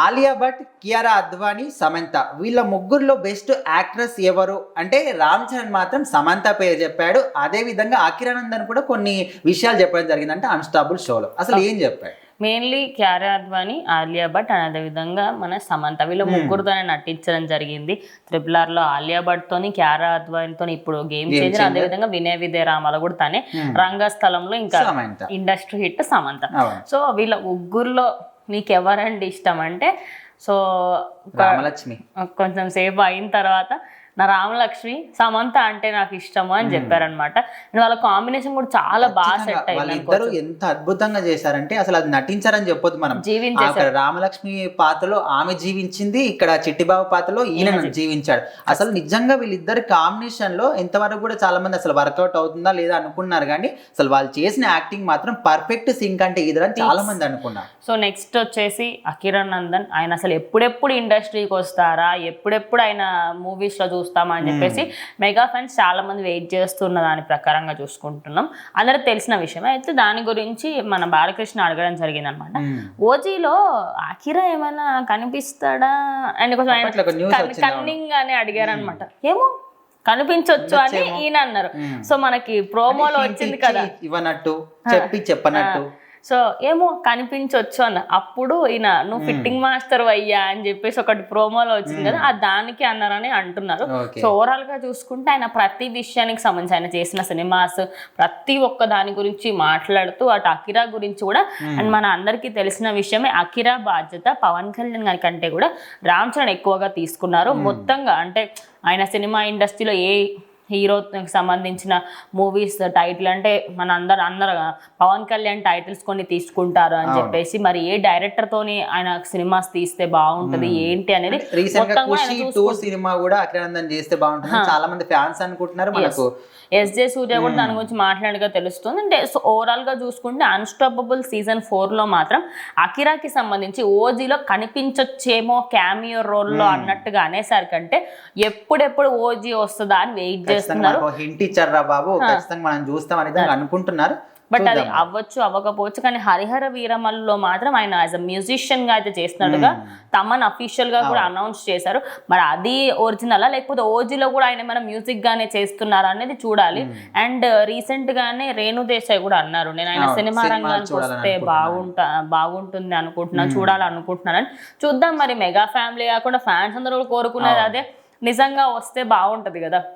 ఆలియా భట్, కియారా అద్వానీ, సమంత వీళ్ళ ముగ్గురులో best actress ఎవరు అంటే రామ్ చరణ్ మాత్రం సమంత పేరు చెప్పాడు. అదే విధంగా అకిరానందన్ కూడా కొన్ని విషయాలు చెప్పడం జరిగింది అంటే అన్స్టాపుల్ షోలో. అసలు ఏం చెప్పాడు? మెయిన్లీ కియారా అద్వానీ, ఆలియా భట్ అండ్ అదేవిధంగా మన సమంత వీళ్ళు ముగ్గురుతోనే నటించడం జరిగింది. RRRలో ఆలియా భట్ తోని, కియారా అద్వానీతో ఇప్పుడు గేమ్ చేంజర్, అదేవిధంగా వినయ విజయ రామాలో కూడా తనే, రంగస్థలంలో ఇంకా ఇండస్ట్రీ హిట్ సమంత. సో వీళ్ళ ముగ్గురులో నీకు ఎవరండి ఇష్టం అంటే, సో రామలక్ష్మి కొంచెం సేపు అయిన తర్వాత నా రామలక్ష్మి, సమంత అంటే నాకు ఇష్టము అని చెప్పారనమాట. వాళ్ళ కాంబినేషన్ కూడా చాలా బాగా సెట్ అయింది. వాళ్ళిద్దరు ఎంత అద్భుతంగా చేశారంటే అసలు అది నటించారని చెప్పొద్దు. మనం జీవించారు. రామలక్ష్మి పాత్రలో ఆమె జీవించింది, ఇక్కడ చిట్టిబాబు పాత్రలో ఈయన జీవించాడు. అసలు నిజంగా వీళ్ళిద్దరి కాంబినేషన్ లో ఎంతవరకు కూడా చాలా మంది అసలు వర్కౌట్ అవుతుందా లేదా అనుకున్నారు, కానీ అసలు వాళ్ళు చేసిన యాక్టింగ్ మాత్రం పర్ఫెక్ట్ సింక్ అంటే ఇద్దరని చాలా మంది అనుకున్నారు. సో నెక్స్ట్ వచ్చేసి అకిరానందన్. ఆయన అసలు ఎప్పుడెప్పుడు ఇండస్ట్రీకి వస్తారా, ఎప్పుడెప్పుడు ఆయన మూవీస్ లో అని చెప్పేసి మెగా ఫ్యాన్స్ చాలా మంది వెయిట్ చేస్తున్న దాని ప్రకారంగా చూసుకుంటున్నాం. అందరికి తెలిసిన విషయమే. అయితే దాని గురించి మన బాలకృష్ణ అడగడం జరిగింది అనమాట. ఓజీలో అకిరా ఏమైనా కనిపిస్తాడా అని కొంచెం కన్నింగ్ అని అడిగారు అనమాట. ఏమో కనిపించవచ్చు అని ఈయన అన్నారు. సో మనకి ప్రోమోలో వచ్చింది కదా, ఇవ్వనట్టు చెప్పనట్టు. సో ఏమో కనిపించవచ్చు అన్న. అప్పుడు ఈయన నువ్వు ఫిట్టింగ్ మాస్టర్ అయ్యా అని చెప్పేసి ఒకటి ప్రోమోలో వచ్చింది కదా, ఆ దానికి అన్నారని అంటున్నారు. సో ఓవరాల్ గా చూసుకుంటే ఆయన ప్రతి విషయానికి సంబంధించి ఆయన చేసిన సినిమాస్ ప్రతి ఒక్క దాని గురించి మాట్లాడుతూ అటు అకిరా గురించి కూడా, అండ్ మన అందరికీ తెలిసిన విషయమే అకిరా బాధ్యత పవన్ కళ్యాణ్ గారి కంటే కూడా రామ్ చరణ్ ఎక్కువగా తీసుకున్నారు. మొత్తంగా అంటే ఆయన సినిమా ఇండస్ట్రీలో ఏ హీరోకి సంబంధించిన మూవీస్ టైటిల్ అంటే మన అందరు పవన్ కళ్యాణ్ టైటిల్స్ కొన్ని తీసుకుంటారు అని చెప్పేసి, మరి ఏ డైరెక్టర్ తోని ఆయన సినిమాస్ తీస్తే బాగుంటది ఏంటి అనేది సినిమా కూడా అకిరానందన్ చేస్తే బాగుంటుంది చాలా మంది ఫ్యాన్స్ అనుకుంటున్నారు. మనకు ఎస్జే సూర్య కూడా దాని గురించి మాట్లాడగా తెలుస్తుంది. అంటే ఓవరాల్ గా చూసుకుంటే అన్స్టాపబుల్ సీజన్ 4లో మాత్రం అకిరాకి సంబంధించి ఓజీలో కనిపించొచ్చేమో క్యామియో రోల్లో అన్నట్టుగా అనేసరికంటే ఎప్పుడెప్పుడు ఓజీ వస్తుందా అని వెయిట్ చేస్తున్నారు. హింట్ ఇచ్చారా బాబు, ఖచ్చితంగా మనం చూస్తాం అనేది అనుకుంటున్నారు. బట్ అది అవ్వచ్చు అవ్వకపోవచ్చు, కానీ హరిహర వీరమల్లులో మాత్రం ఆయన యాజ్ అ మ్యూజిషియన్ గా అయితే చేస్తున్నట్టుగా తమన్ అఫీషియల్ గా కూడా అనౌన్స్ చేశారు. మరి అది ఒరిజినలా లేకపోతే ఓజీలో కూడా ఆయన మన మ్యూజిక్ గానే చేస్తున్నారా అనేది చూడాలి. అండ్ రీసెంట్ గానే రేణు దేశాయ్ కూడా అన్నారు, నేను ఆయన సినిమా రంగానికి వస్తే బాగుంటుంది అనుకుంటున్నాను, చూడాలనుకుంటున్నాను. చూద్దాం. మరి మెగా ఫ్యామిలీ కాకుండా ఫ్యాన్స్ అందరూ కోరుకునేది అదే, నిజంగా వస్తే బాగుంటది కదా.